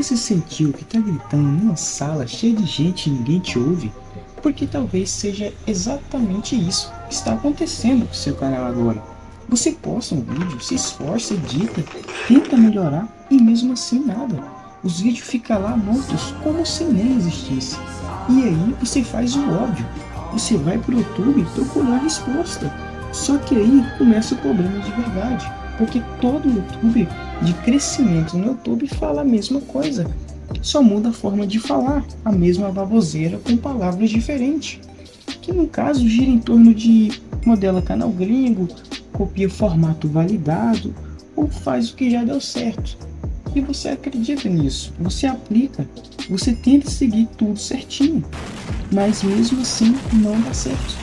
já se sentiu que está gritando numa sala cheia de gente e ninguém te ouve? Porque talvez seja exatamente isso que está acontecendo com o seu canal agora. Você posta um vídeo, se esforça, edita, tenta melhorar e mesmo assim nada. Os vídeos ficam lá mortos como se nem existisse. E aí você faz o óbvio. Você vai para o YouTube procurar a resposta. Só que aí começa o problema de verdade. Porque todo YouTube de crescimento no YouTube fala a mesma coisa. Só muda a forma de falar, a mesma baboseira com palavras diferentes. Que no caso gira em torno de modela canal gringo, copia formato validado ou faz o que já deu certo. E você acredita nisso, você aplica, você tenta seguir tudo certinho, mas mesmo assim não dá certo.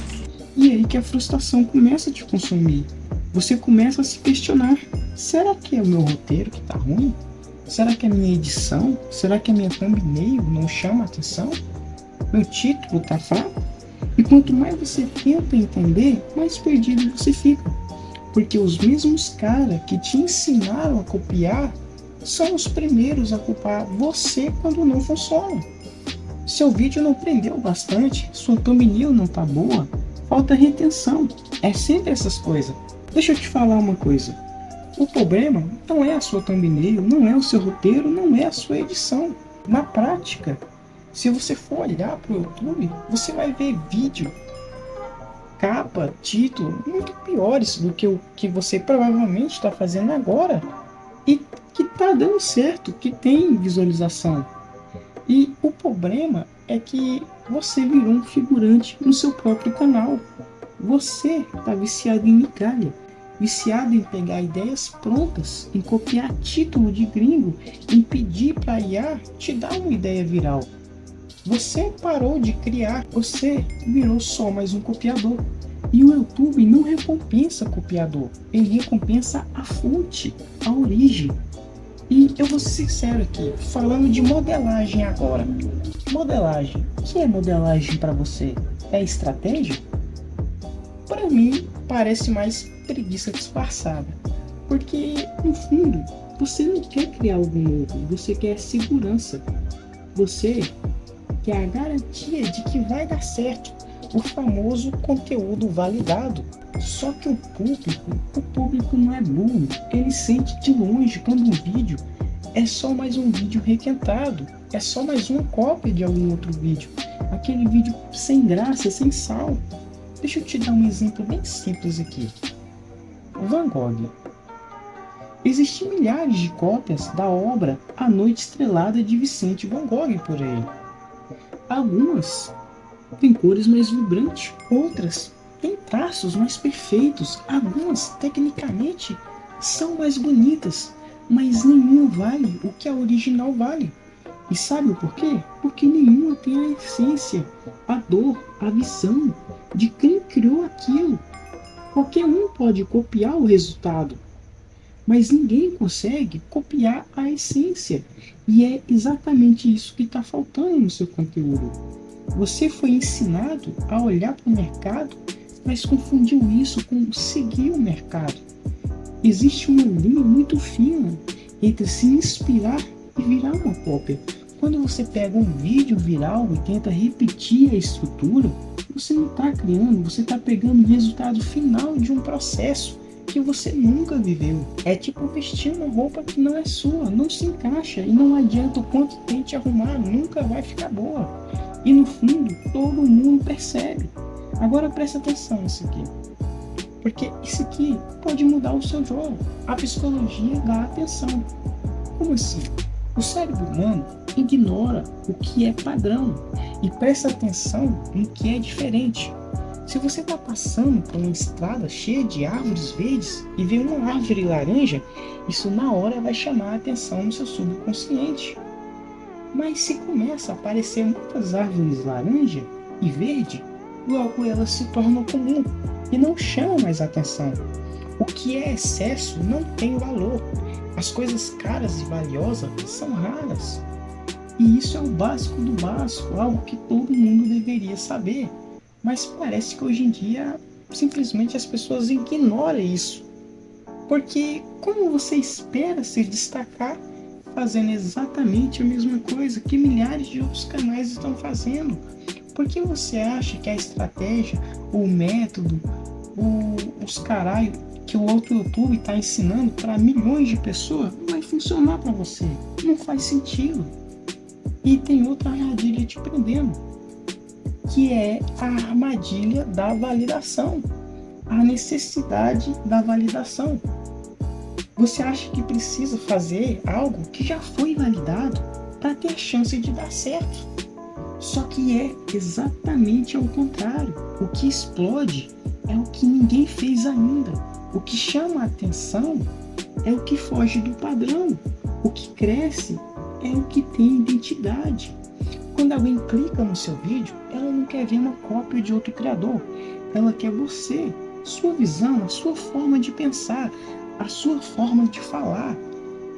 E aí que a frustração começa a te consumir. Você começa a se questionar, será que é o meu roteiro que está ruim? Será que é a minha edição? Será que a minha thumbnail não chama atenção? Meu título está fraco? E quanto mais você tenta entender, mais perdido você fica. Porque os mesmos caras que te ensinaram a copiar são os primeiros a culpar você quando não funciona. Seu vídeo não prendeu bastante, sua thumbnail não tá boa, falta retenção. É sempre essas coisas. Deixa eu te falar uma coisa. O problema não é a sua thumbnail, não é o seu roteiro, não é a sua edição. Na prática, se você for olhar para o YouTube, você vai ver vídeo, capa, título, muito piores do que o que você provavelmente está fazendo agora e que está dando certo, que tem visualização. E o problema é que você virou um figurante no seu próprio canal. Você está viciado em migalha, viciado em pegar ideias prontas, em copiar título de gringo, em pedir para a IA te dar uma ideia viral. Você parou de criar, você virou só mais um copiador. E o YouTube não recompensa copiador, ele recompensa a fonte, a origem. E eu vou ser sincero aqui, falando de modelagem agora. Modelagem, o que é modelagem para você? É estratégia? Para mim, parece mais preguiça disfarçada. Porque, no fundo, você não quer criar algo novo, você quer segurança. Você quer a garantia de que vai dar certo, o famoso conteúdo validado. Só que o público não é burro, ele sente de longe quando um vídeo é só mais um vídeo requentado, é só mais uma cópia de algum outro vídeo, aquele vídeo sem graça, sem sal. Deixa eu te dar um exemplo bem simples aqui. Van Gogh. Existem milhares de cópias da obra A Noite Estrelada de Vicente Van Gogh por aí. Algumas têm cores mais vibrantes, outras têm traços mais perfeitos, algumas tecnicamente são mais bonitas, mas nenhuma vale o que a original vale. E sabe o porquê? Porque nenhuma tem a essência, a dor, a visão de quem criou aquilo. Qualquer um pode copiar o resultado, mas ninguém consegue copiar a essência. E é exatamente isso que está faltando no seu conteúdo. Você foi ensinado a olhar para o mercado, mas confundiu isso com seguir o mercado. Existe uma linha muito fina entre se inspirar e virar uma cópia. Quando você pega um vídeo viral e tenta repetir a estrutura, você não está criando, você está pegando o resultado final de um processo que você nunca viveu. É tipo vestir uma roupa que não é sua, não se encaixa e não adianta o quanto tente arrumar, nunca vai ficar boa. E no fundo, todo mundo percebe. Agora presta atenção nisso aqui. Porque isso aqui pode mudar o seu jogo. A psicologia da atenção. Como assim? O cérebro humano ignora o que é padrão e presta atenção no que é diferente. Se você está passando por uma estrada cheia de árvores verdes e vê uma árvore laranja, isso na hora vai chamar a atenção no seu subconsciente. Mas se começa a aparecer muitas árvores laranja e verde, logo elas se tornam comum e não chamam mais atenção. O que é excesso não tem valor. As coisas caras e valiosas são raras. E isso é o básico do básico, algo que todo mundo deveria saber. Mas parece que hoje em dia simplesmente as pessoas ignoram isso. Porque como você espera se destacar fazendo exatamente a mesma coisa que milhares de outros canais estão fazendo? Por que você acha que a estratégia, o método, os caralho que o outro YouTube está ensinando para milhões de pessoas não vai funcionar para você? Não faz sentido. E tem outra armadilha te prendendo, que é a armadilha da validação, a necessidade da validação. Você acha que precisa fazer algo que já foi validado para ter chance de dar certo. Só que é exatamente ao contrário. O que explode é o que ninguém fez ainda. O que chama a atenção é o que foge do padrão. O que cresce é o que tem identidade. Quando alguém clica no seu vídeo, ela não quer ver uma cópia de outro criador. Ela quer você, sua visão, a sua forma de pensar, a sua forma de falar.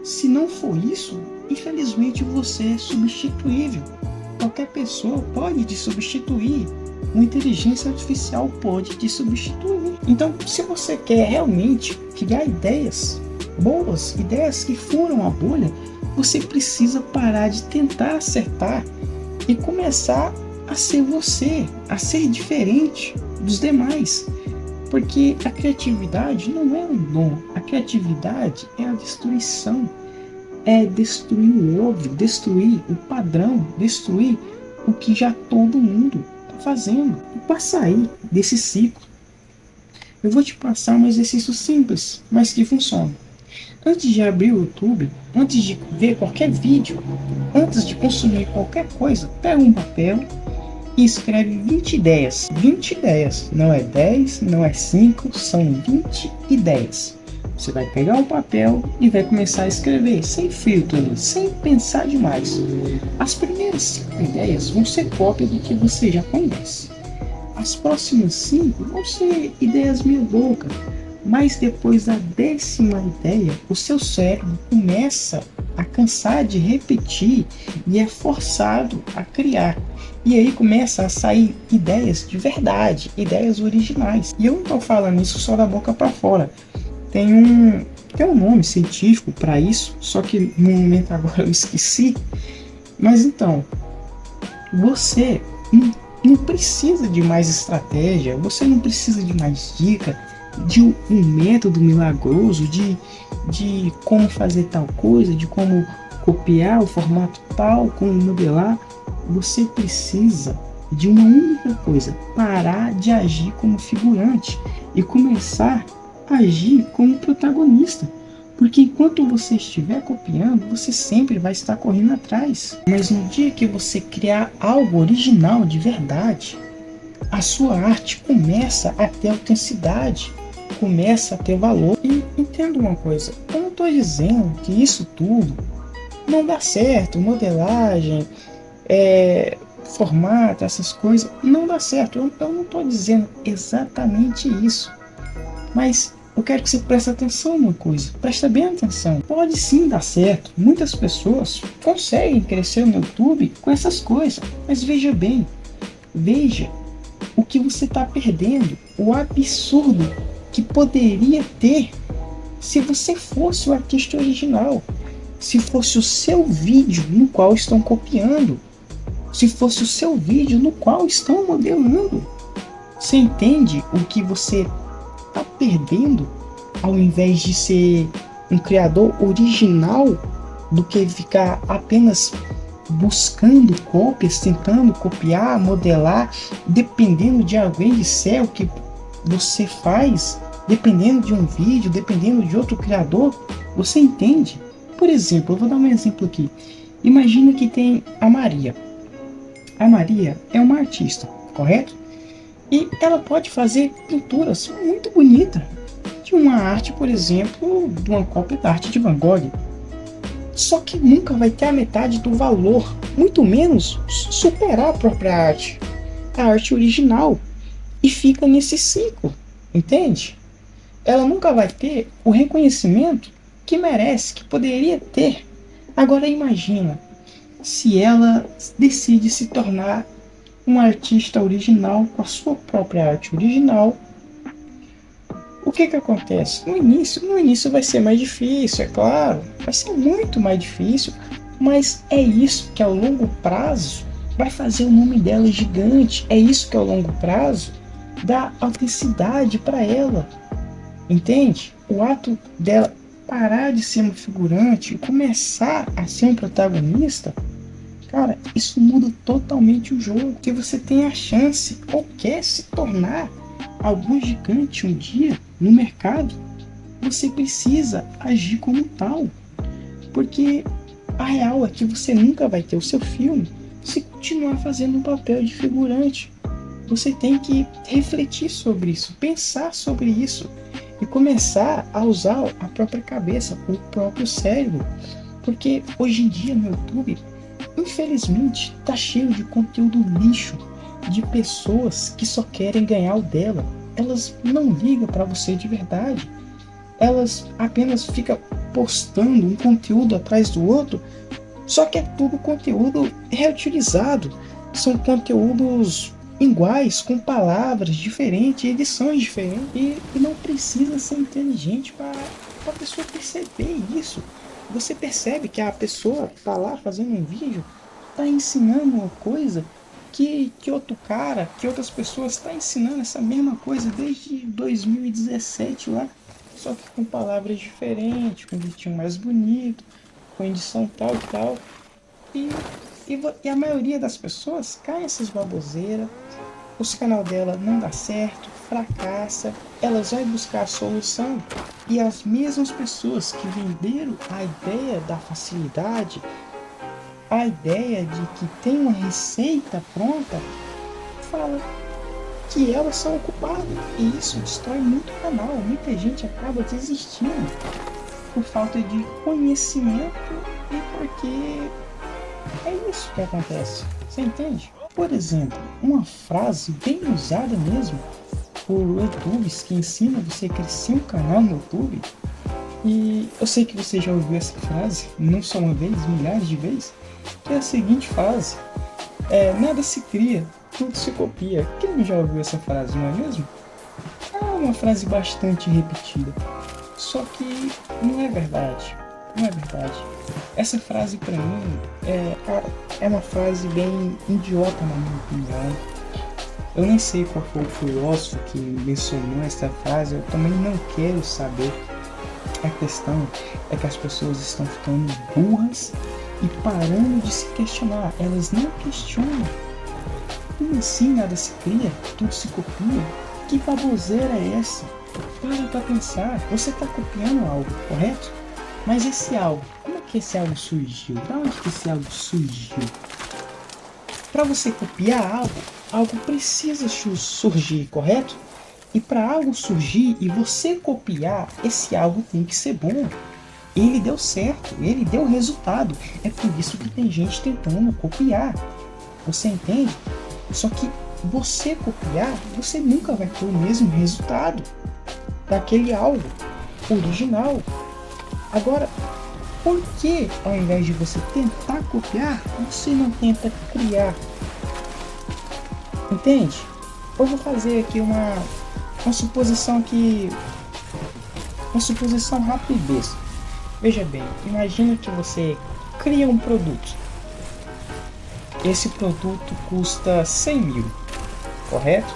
Se não for isso, infelizmente você é substituível. Qualquer pessoa pode te substituir. Uma inteligência artificial pode te substituir. Então, se você quer realmente criar ideias boas, ideias que furam a bolha, você precisa parar de tentar acertar e começar a ser você, a ser diferente dos demais. Porque a criatividade não é um dom, a criatividade é a destruição. É destruir o óbvio, destruir o padrão, destruir o que já todo mundo está fazendo. E para sair desse ciclo, eu vou te passar um exercício simples, mas que funciona. Antes de abrir o YouTube, antes de ver qualquer vídeo, antes de consumir qualquer coisa, pega um papel e escreve 20 ideias. 20 ideias, não é 10, não é 5, são 20 ideias. Você vai pegar um papel e vai começar a escrever, sem filtro ali, sem pensar demais. As primeiras 5 ideias vão ser cópia do que você já conhece. As próximas 5 vão ser ideias meio loucas. Mas depois da 10ª ideia, o seu cérebro começa a cansar de repetir e é forçado a criar. E aí começa a sair ideias de verdade, ideias originais. E eu não estou falando isso só da boca para fora. Tem um nome científico para isso, só que no momento agora eu esqueci. Mas então, você não precisa de mais estratégia, você não precisa de mais dica, de um método milagroso, de como fazer tal coisa, de como copiar o formato tal, como modelar. Você precisa de uma única coisa: parar de agir como figurante e começar a agir como protagonista. Porque enquanto você estiver copiando, você sempre vai estar correndo atrás. Mas no dia que você criar algo original de verdade, a sua arte começa a ter autenticidade, começa a ter valor. E entenda uma coisa, eu não estou dizendo que isso tudo não dá certo, modelagem, formato, essas coisas, não dá certo. Eu não estou dizendo exatamente isso. Mas eu quero que você preste atenção numa coisa, presta bem atenção. Pode sim dar certo, muitas pessoas conseguem crescer no YouTube com essas coisas, mas veja bem, veja o que você está perdendo, o absurdo que poderia ter se você fosse o artista original, se fosse o seu vídeo no qual estão copiando, se fosse o seu vídeo no qual estão modelando. Você entende o que você está perdendo ao invés de ser um criador original, do que ficar apenas buscando cópias, tentando copiar, modelar, dependendo de alguém disser o que você faz, dependendo de um vídeo, dependendo de outro criador. Você entende? Por exemplo, eu vou dar um exemplo aqui. Imagina que tem a Maria. A Maria é uma artista, correto? E ela pode fazer pinturas muito bonitas de uma arte, por exemplo, de uma cópia da arte de Van Gogh. Só que nunca vai ter a metade do valor, muito menos superar a própria arte, a arte original. E fica nesse ciclo, entende? Ela nunca vai ter o reconhecimento que merece, que poderia ter. Agora imagina se ela decide se tornar um artista original com a sua própria arte original. O que que acontece? No início vai ser mais difícil, é claro, vai ser muito mais difícil, mas é isso que ao longo prazo vai fazer o nome dela gigante, é isso que ao longo prazo dá autenticidade para ela, entende? O ato dela parar de ser uma figurante e começar a ser um protagonista, cara, isso muda totalmente o jogo, que você tem a chance ou quer se tornar algum gigante um dia no mercado, você precisa agir como tal, porque a real é que você nunca vai ter o seu filme se continuar fazendo um papel de figurante. Você tem que refletir sobre isso, pensar sobre isso e começar a usar a própria cabeça, o próprio cérebro, porque hoje em dia no YouTube, infelizmente, tá cheio de conteúdo lixo, de pessoas que só querem ganhar o dela. Elas não ligam para você de verdade. Elas apenas ficam postando um conteúdo atrás do outro, só que é tudo conteúdo reutilizado. São conteúdos iguais, com palavras diferentes, edições diferentes, e não precisa ser inteligente para a pessoa perceber isso. Você percebe que a pessoa está lá fazendo um vídeo, está ensinando uma coisa que outro cara, que outras pessoas estão ensinando essa mesma coisa desde 2017 lá, só que com palavras diferentes, com jeitinho mais bonito, com edição tal e tal. E, e a maioria das pessoas cai nessas baboseiras, os canal dela não dá certo, fracassa, elas vão buscar a solução e as mesmas pessoas que venderam a ideia da facilidade, a ideia de que tem uma receita pronta, fala que elas são o culpado, e isso destrói muito o canal. Muita gente acaba desistindo por falta de conhecimento e porque é isso que acontece, você entende? Por exemplo, uma frase bem usada mesmo por YouTubers que ensinam você a crescer um canal no YouTube, e eu sei que você já ouviu essa frase, não só uma vez, milhares de vezes, que é a seguinte frase: nada se cria, tudo se copia. Quem já ouviu essa frase, não é mesmo? É uma frase bastante repetida, só que não é verdade, não é verdade. Essa frase pra mim é uma frase bem idiota na minha opinião. Eu nem sei qual foi o filósofo que mencionou essa frase, eu também não quero saber. A questão é que as pessoas estão ficando burras e parando de se questionar. Elas não questionam. Como assim nada se cria? Tudo se copia? Que baboseira é essa? Para pra pensar. Você está copiando algo, correto? Mas esse algo, como é que esse algo surgiu? Da onde que esse algo surgiu? Para você copiar algo precisa surgir, correto? E para algo surgir e você copiar, esse algo tem que ser bom. Ele deu certo, ele deu resultado. É por isso que tem gente tentando copiar. Você entende? Só que você copiar, você nunca vai ter o mesmo resultado daquele algo original. Agora, por que ao invés de você tentar copiar, você não tenta criar? Entende? Eu vou fazer aqui uma suposição uma suposição rápida e besta. Veja bem, imagina que você cria um produto. Esse produto custa 100 mil, correto?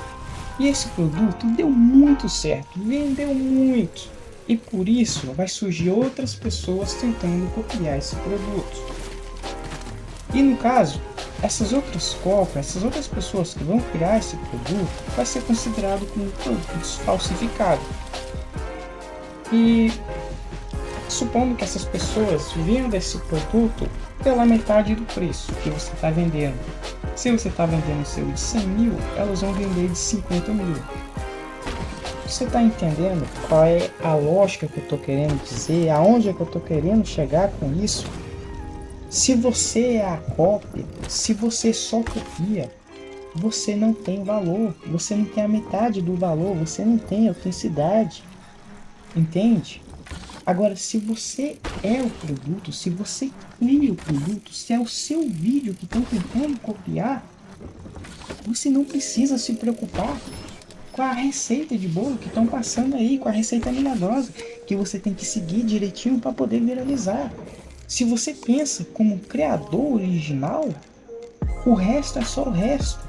E esse produto deu muito certo, vendeu muito. E por isso vai surgir outras pessoas tentando copiar esse produto. E no caso, essas outras cópias, essas outras pessoas que vão criar esse produto, vai ser considerado como produtos falsificados. E supondo que essas pessoas vendam esse produto pela metade do preço que você está vendendo. Se você está vendendo o seu de 100 mil, elas vão vender de 50 mil. Você está entendendo qual é a lógica que eu estou querendo dizer? Aonde é que eu estou querendo chegar com isso? Se você é a cópia, se você só copia, você não tem valor, você não tem a metade do valor, você não tem autenticidade, entende? Agora, se você é o produto, se você cria o produto, se é o seu vídeo que estão tentando copiar, você não precisa se preocupar. com a receita de bolo que estão passando aí, com a receita milagrosa que você tem que seguir direitinho para poder viralizar. Se você pensa como criador original, o resto é só o resto.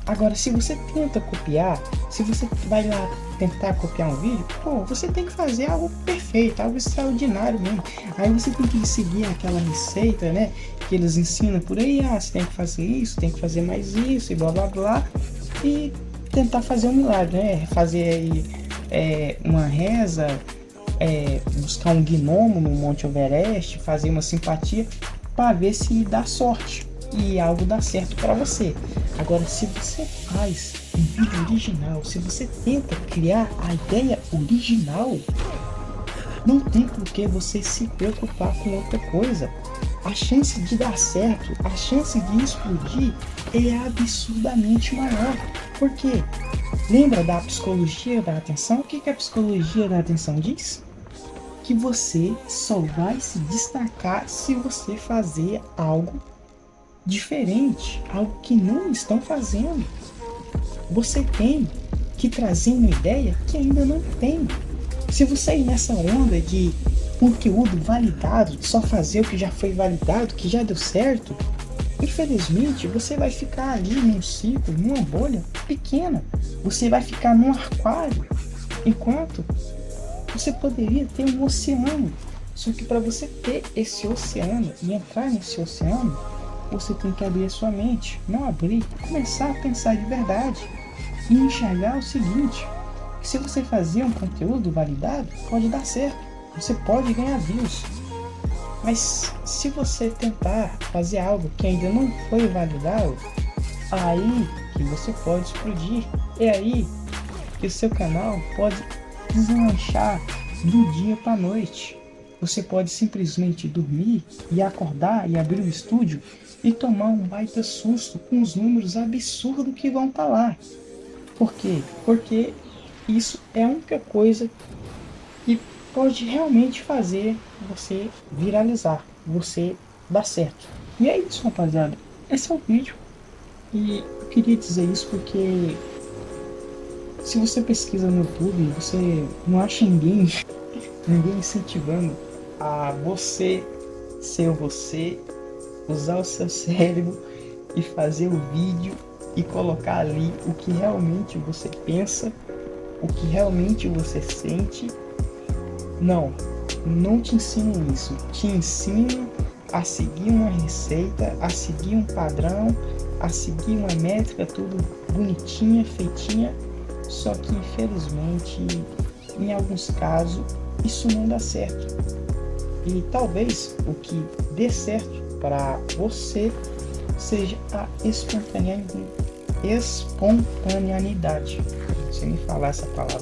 Agora, se você tenta copiar, se você vai lá tentar copiar um vídeo, pô, você tem que fazer algo perfeito, algo extraordinário mesmo. Aí você tem que seguir aquela receita, né, que eles ensinam por aí, você tem que fazer isso, tem que fazer mais isso, e blá blá blá, e tentar fazer um milagre, né, fazer aí uma reza, buscar um gnomo no Monte Everest, fazer uma simpatia, para ver se dá sorte e algo dá certo para você. Agora, se você faz um vídeo original, se você tenta criar a ideia original, não tem por que você se preocupar com outra coisa. A chance de dar certo, a chance de explodir é absurdamente maior. Por quê? Lembra da psicologia da atenção? O que a psicologia da atenção diz? Que você só vai se destacar se você fazer algo diferente, algo que não estão fazendo. Você tem que trazer uma ideia que ainda não tem. Se você ir nessa onda de conteúdo validado, só fazer o que já foi validado, que já deu certo, infelizmente você vai ficar ali num ciclo, numa bolha pequena. Você vai ficar num aquário, enquanto você poderia ter um oceano. Só que para você ter esse oceano e entrar nesse oceano, você tem que abrir a sua mente, não abrir, começar a pensar de verdade e enxergar o seguinte: que se você fazer um conteúdo validado, pode dar certo, você pode ganhar views. Mas se você tentar fazer algo que ainda não foi validado, aí que você pode explodir. É aí que o seu canal pode deslanchar do dia para a noite. Você pode simplesmente dormir e acordar e abrir o estúdio e tomar um baita susto com os números absurdos que vão estar lá. Por quê? Porque isso é a única coisa que pode realmente fazer você viralizar, você dar certo. E é isso, rapaziada. Esse é o vídeo. E eu queria dizer isso porque se você pesquisa no YouTube, você não acha ninguém incentivando a você ser você, usar o seu cérebro e fazer o vídeo e colocar ali o que realmente você pensa, o que realmente você sente. Não te ensinam isso. Te ensinam a seguir uma receita, a seguir um padrão, a seguir uma métrica, tudo bonitinha, feitinha. Só que infelizmente, em alguns casos, isso não dá certo. E talvez o que dê certo para você seja a espontaneidade. Não sei nem falar essa palavra.